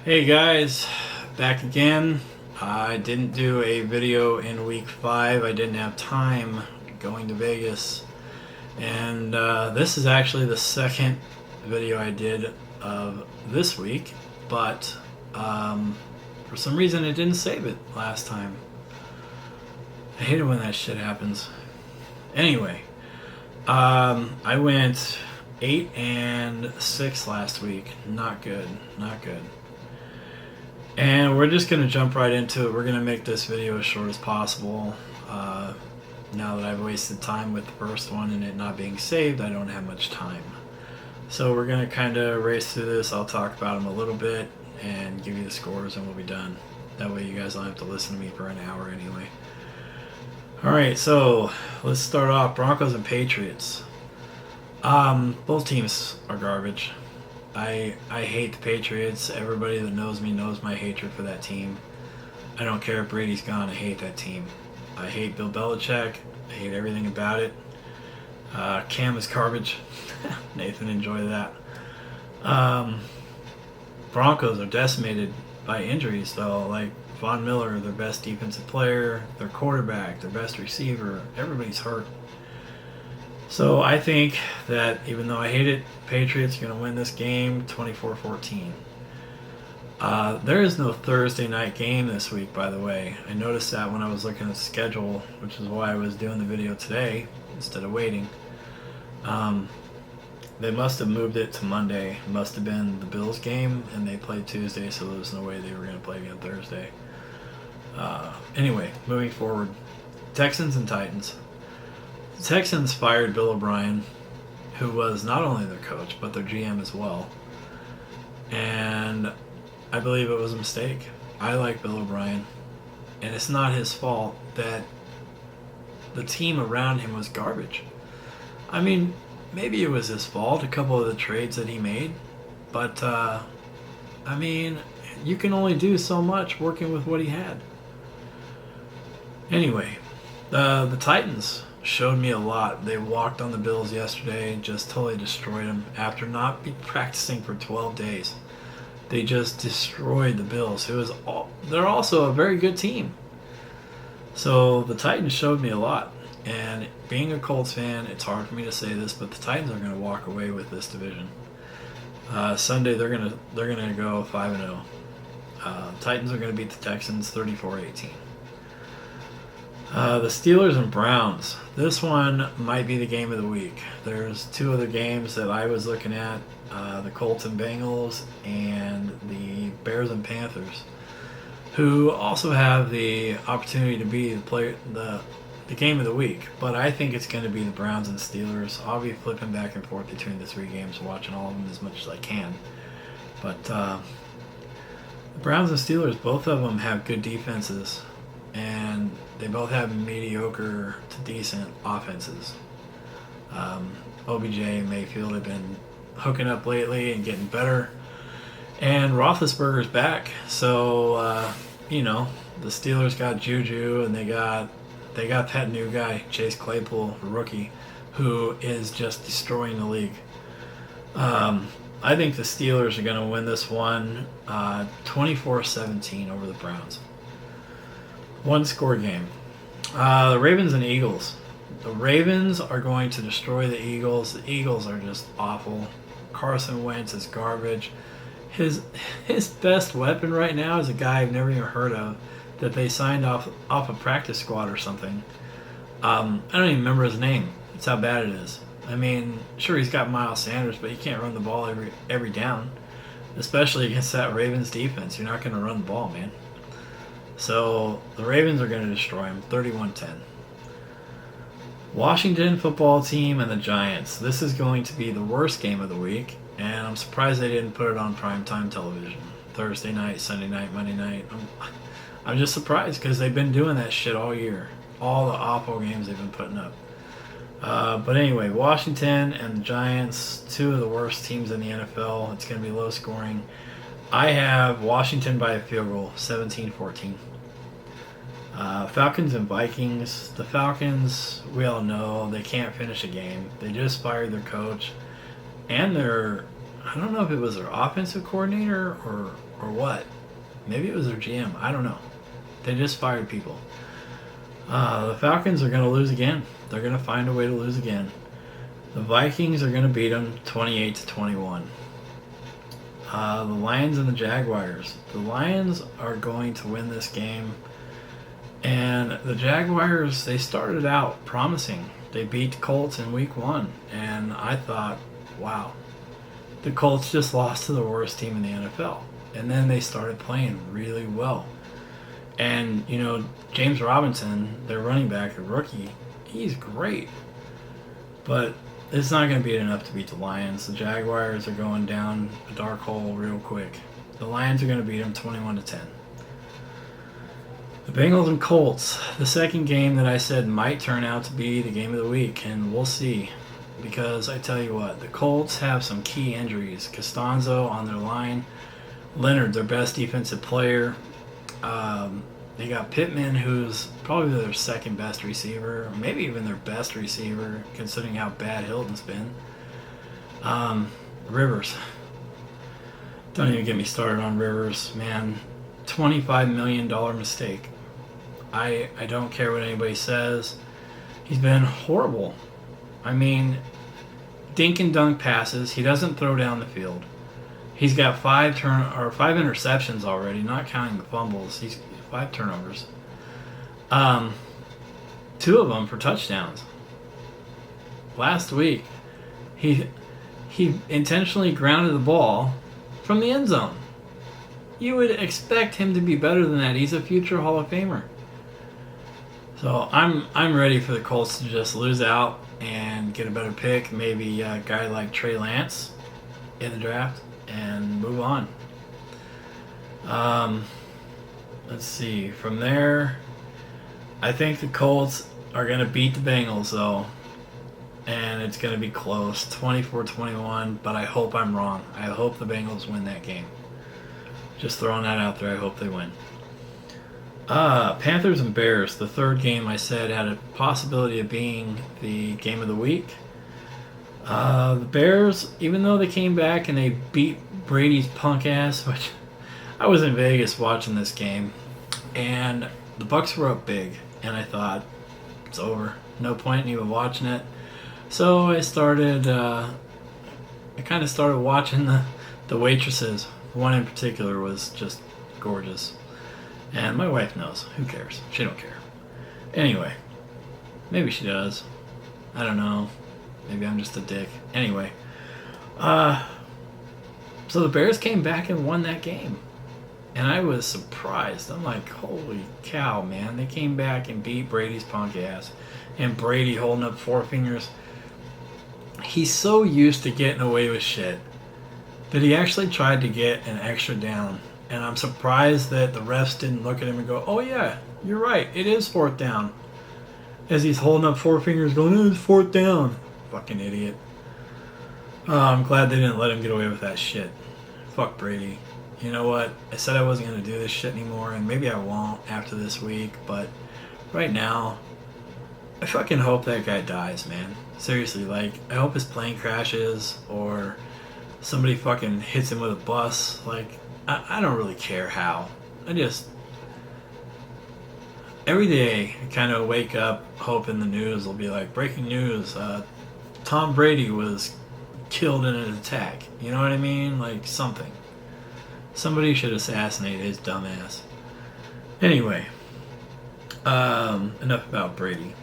Hey guys, back again. I didn't do a video in week 5. I didn't have time going to Vegas. And this is actually the second video I did of this week, but for some reason it didn't save it last time. I hate it when that shit happens. Anyway, I went 8-6 last week. Not good, not good. And we're just going to jump right into it. We're going to make this video as short as possible. Now that I've wasted time with the first one and it not being saved, I don't have much time. So we're going to kind of race through this. I'll talk about them a little bit and give you the scores and we'll be done. That way you guys don't have to listen to me for an hour anyway. Alright, so let's start off. Broncos and Patriots. Both teams are garbage. I hate the Patriots. Everybody that knows me knows my hatred for that team. I don't care if Brady's gone. I hate that team. I hate Bill Belichick. I hate everything about it. Cam is garbage. Nathan, enjoy that. Broncos are decimated by injuries, though. Like Von Miller, their best defensive player, their quarterback, their best receiver. Everybody's hurt. So I think that even though I hate it, Patriots are going to win this game 24-14. There is no Thursday night game this week, by the way. I noticed that when I was looking at the schedule, which is why I was doing the video today instead of waiting. They must have moved it to Monday. It must have been the Bills game, and they played Tuesday, so there was no way they were going to play again Thursday. Anyway, moving forward. Texans and Titans. The Texans fired Bill O'Brien, who was not only their coach, but their GM as well. And I believe it was a mistake. I like Bill O'Brien. And it's not his fault that the team around him was garbage. I mean, maybe it was his fault, a couple of the trades that he made. But, I mean, you can only do so much working with what he had. Anyway, the Titans showed me a lot. They walked on the Bills yesterday and just totally destroyed them after not be practicing for 12 days. They just destroyed the Bills. They're also a very good team. So the Titans showed me a lot. And being a Colts fan, it's hard for me to say this, but the Titans are going to walk away with this division. Sunday they're gonna go 5-0. Titans are going to beat the Texans 34-18. The Steelers and Browns. This one might be the game of the week. There's two other games that I was looking at. The Colts and Bengals and the Bears and Panthers, who also have the opportunity to be the game of the week. But I think it's going to be the Browns and Steelers. I'll be flipping back and forth between the three games, watching all of them as much as I can. But the Browns and Steelers, both of them have good defenses. And they both have mediocre to decent offenses. OBJ and Mayfield have been hooking up lately and getting better. And Roethlisberger's back. So, the Steelers got Juju and they got that new guy, Chase Claypool, rookie, who is just destroying the league. I think the Steelers are going to win this one 24-17 over the Browns. One score game. The Ravens and Eagles. The Ravens are going to destroy the Eagles. The Eagles are just awful. Carson Wentz is garbage. His best weapon right now is a guy I've never even heard of that they signed off a practice squad or something. I don't even remember his name. That's how bad it is. I mean, sure, he's got Miles Sanders, but he can't run the ball every down, especially against that Ravens defense. You're not going to run the ball, man. So the Ravens are going to destroy him 31-10. Washington football team and the Giants. This is going to be the worst game of the week, and I'm surprised they didn't put it on primetime television. Thursday night, Sunday night, Monday night. I'm just surprised because they've been doing that shit all year. All the awful games they've been putting up. But anyway, Washington and the Giants, two of the worst teams in the NFL. It's going to be low scoring. I have Washington by a field goal, 17-14. Falcons and Vikings. The Falcons, we all know, they can't finish a game. They just fired their coach. And their, I don't know if it was their offensive coordinator or what. Maybe it was their GM. I don't know. They just fired people. The Falcons are going to lose again. They're going to find a way to lose again. The Vikings are going to beat them 28-21. The Lions and the Jaguars. The Lions are going to win this game. And the Jaguars, they started out promising. They beat the Colts in week 1. And I thought, wow, the Colts just lost to the worst team in the NFL. And then they started playing really well. And, you know, James Robinson, their running back, a rookie, he's great. But it's not going to be enough to beat the Lions. The Jaguars are going down a dark hole real quick. The Lions are going to beat them 21-10. The Bengals and Colts, the second game that I said might turn out to be the game of the week, and we'll see. Because I tell you what, the Colts have some key injuries. Costanzo on their line, Leonard, their best defensive player. They got Pittman, who's probably their second best receiver, maybe even their best receiver, considering how bad Hilton's been. Rivers. Don't even get me started on Rivers, man. $25 million mistake. I don't care what anybody says. He's been horrible. I mean, dink and dunk passes. He doesn't throw down the field. He's got 5 interceptions already, not counting the fumbles. He's 5 turnovers. 2 of them for touchdowns. Last week, he intentionally grounded the ball from the end zone. You would expect him to be better than that. He's a future Hall of Famer. So I'm ready for the Colts to just lose out and get a better pick. Maybe a guy like Trey Lance in the draft and move on. Let's see. From there, I think the Colts are going to beat the Bengals, though. And it's going to be close, 24-21, but I hope I'm wrong. I hope the Bengals win that game. Just throwing that out there. I hope they win. Panthers and Bears, the third game I said had a possibility of being the game of the week. The Bears, even though they came back and they beat Brady's punk ass, which I was in Vegas watching this game, and the Bucs were up big, and I thought, it's over. No point in even watching it. So I kind of started watching the waitresses. One in particular was just gorgeous. And my wife knows. Who cares? She don't care. Anyway, maybe she does. I don't know. Maybe I'm just a dick. Anyway, so the Bears came back and won that game. And I was surprised. I'm like, holy cow, man. They came back and beat Brady's punk ass. And Brady holding up 4 fingers. He's so used to getting away with shit that he actually tried to get an extra down. And I'm surprised that the refs didn't look at him and go, oh yeah, you're right, it is 4th down. As he's holding up 4 fingers going, oh, it's 4th down. Fucking idiot. I'm glad they didn't let him get away with that shit. Fuck Brady. You know what? I said I wasn't going to do this shit anymore, and maybe I won't after this week, but right now, I fucking hope that guy dies, man. Seriously, like, I hope his plane crashes, or somebody fucking hits him with a bus. Like, I don't really care how. Every day, I kind of wake up hoping the news will be like, breaking news, Tom Brady was killed in an attack. You know what I mean? Like, something. Somebody should assassinate his dumb ass. Anyway, enough about Brady.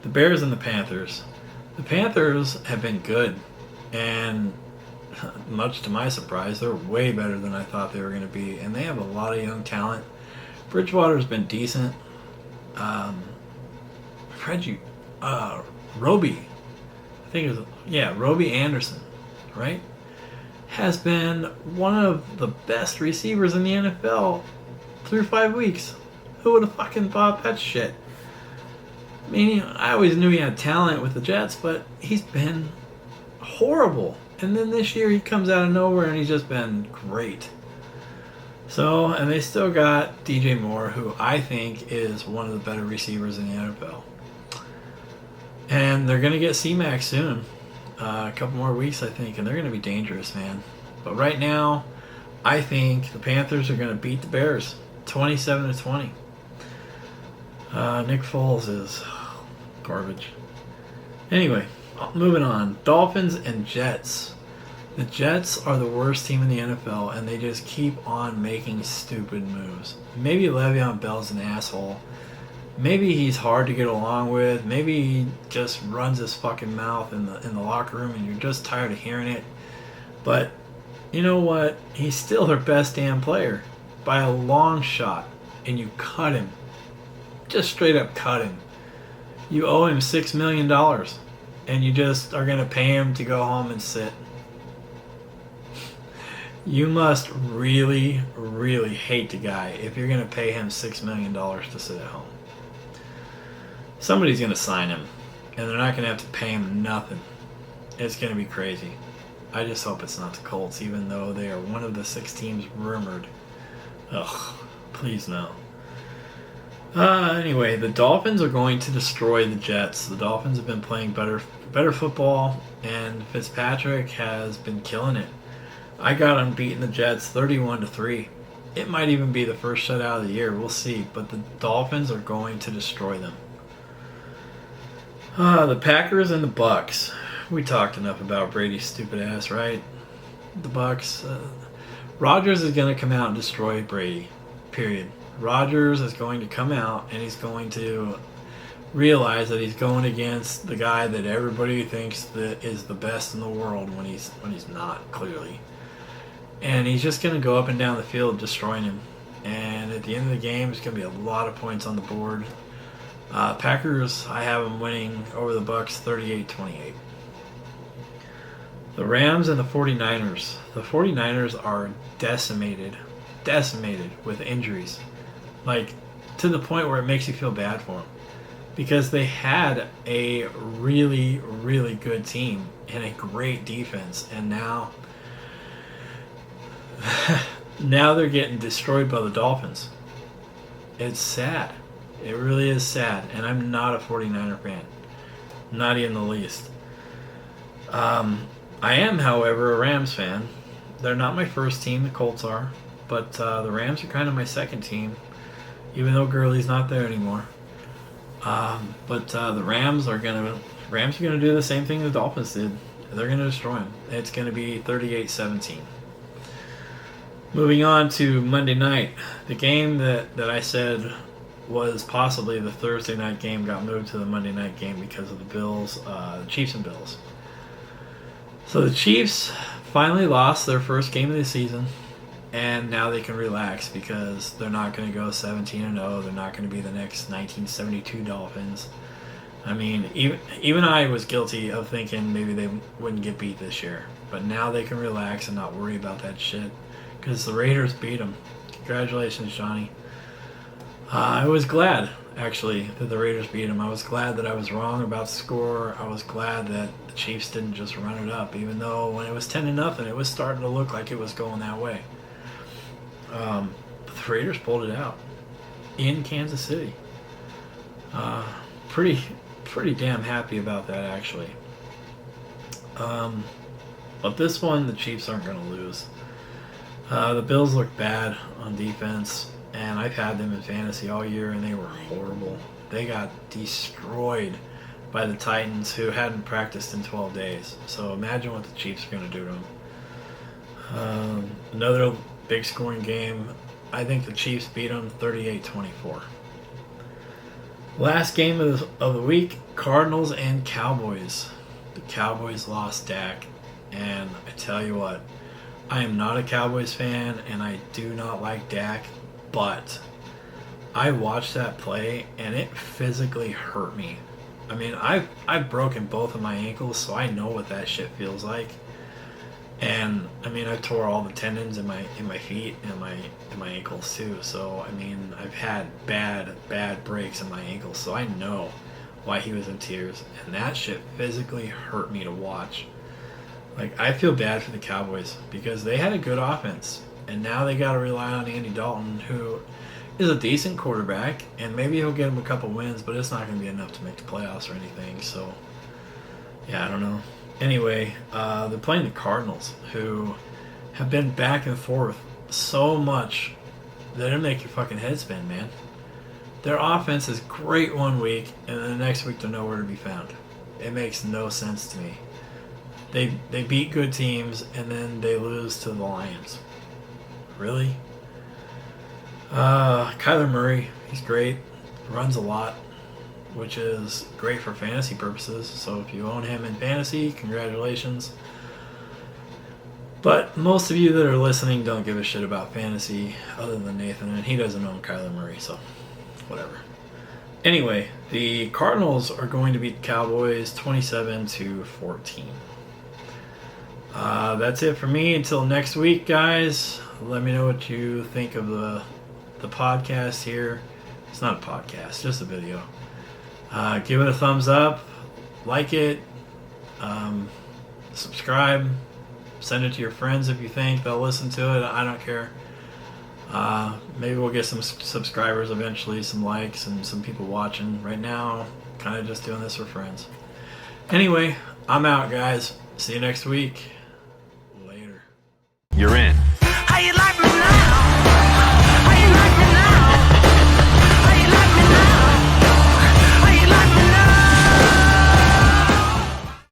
The Bears and the Panthers. The Panthers have been good, and much to my surprise, they're way better than I thought they were going to be, and they have a lot of young talent. Bridgewater's been decent. Roby, I think it was, Roby Anderson, right? Has been one of the best receivers in the NFL through 5 weeks. Who would have fucking thought that shit? I mean, I always knew he had talent with the Jets, but he's been horrible. And then this year he comes out of nowhere and he's just been great. So, and they still got DJ Moore, who I think is one of the better receivers in the NFL. And they're going to get C-Mac soon. A couple more weeks, I think, and they're going to be dangerous, man. But right now, I think the Panthers are going to beat the Bears 27-20. Nick Foles is garbage. Anyway, moving on. Dolphins and Jets. The Jets are the worst team in the NFL, and they just keep on making stupid moves. Maybe Le'Veon Bell's an asshole. Maybe he's hard to get along with. Maybe he just runs his fucking mouth in the locker room, and you're just tired of hearing it. But you know what? He's still their best damn player by a long shot, and you cut him. Just straight up cut him. You owe him $6 million, and you just are going to pay him to go home and sit. You must really, really hate the guy if you're going to pay him $6 million to sit at home. Somebody's going to sign him, and they're not going to have to pay him nothing. It's going to be crazy. I just hope it's not the Colts, even though they are one of the 6 teams rumored. Ugh, please no. Anyway, the Dolphins are going to destroy the Jets. The Dolphins have been playing better football, and Fitzpatrick has been killing it. I got them beating the Jets 31-3. It might even be the first shutout of the year. We'll see. But the Dolphins are going to destroy them. The Packers and the Bucks. We talked enough about Brady's stupid ass, right? The Bucks. Rodgers is going to come out and destroy Brady. Period. Rodgers is going to come out and he's going to realize that he's going against the guy that everybody thinks that is the best in the world when he's not, clearly. And he's just going to go up and down the field destroying him. And at the end of the game, there's going to be a lot of points on the board. Packers, I have them winning over the Bucks 38-28. The Rams and the 49ers. The 49ers are decimated with injuries. Like, to the point where it makes you feel bad for them. Because they had a really, really good team and a great defense. And now they're getting destroyed by the Dolphins. It's sad. It really is sad. And I'm not a 49er fan. Not even the least. I am, however, a Rams fan. They're not my first team. The Colts are. But the Rams are kind of my second team. Even though Gurley's not there anymore. But the Rams are gonna do the same thing the Dolphins did. They're gonna destroy them. It's gonna be 38-17. Moving on to Monday night, the game that I said was possibly the Thursday night game got moved to the Monday night game because of the Bills, the Chiefs and Bills. So the Chiefs finally lost their first game of the season. And now they can relax because they're not going to go 17-0. They're not going to be the next 1972 Dolphins. I mean, even I was guilty of thinking maybe they wouldn't get beat this year. But now they can relax and not worry about that shit because the Raiders beat them. Congratulations, Johnny. I was glad, actually, that the Raiders beat them. I was glad that I was wrong about the score. I was glad that the Chiefs didn't just run it up, even though when it was 10-0, it was starting to look like it was going that way. The Raiders pulled it out in Kansas City. Pretty damn happy about that, actually. But this one, the Chiefs aren't going to lose. The Bills look bad on defense, and I've had them in fantasy all year, and they were horrible. They got destroyed by the Titans, who hadn't practiced in 12 days. So imagine what the Chiefs are going to do to them. Another big scoring game. I think the Chiefs beat them 38-24. Last game of the week, Cardinals and Cowboys. The Cowboys lost Dak, and I tell you what, I am not a Cowboys fan, and I do not like Dak, but I watched that play, and it physically hurt me. I mean, I've broken both of my ankles, so I know what that shit feels like. And I mean, I tore all the tendons in my feet and my ankles too. So I mean, I've had bad breaks in my ankles. So I know why he was in tears, and that shit physically hurt me to watch. Like, I feel bad for the Cowboys because they had a good offense, and now they got to rely on Andy Dalton, who is a decent quarterback, and maybe he'll get him a couple wins, but it's not going to be enough to make the playoffs or anything. So yeah, I don't know. Anyway, they're playing the Cardinals, who have been back and forth so much that it'll make your fucking head spin, man. Their offense is great one week, and then the next week they're nowhere to be found. It makes no sense to me. They beat good teams, and then they lose to the Lions. Really? Kyler Murray, he's great. Runs a lot, which is great for fantasy purposes. So if you own him in fantasy, congratulations. But most of you that are listening don't give a shit about fantasy other than Nathan, and he doesn't own Kyler Murray, so whatever. Anyway, the Cardinals are going to beat the Cowboys 27-14. That's it for me. Until next week, guys. Let me know what you think of the podcast here. It's not a podcast, just a video. Give it a thumbs up, like it, subscribe, send it to your friends if you think they'll listen to it. I don't care. Maybe we'll get some subscribers eventually, some likes, and some people watching. Right now, kind of just doing this for friends. Anyway, I'm out, guys. See you next week. Later. You're in. How you like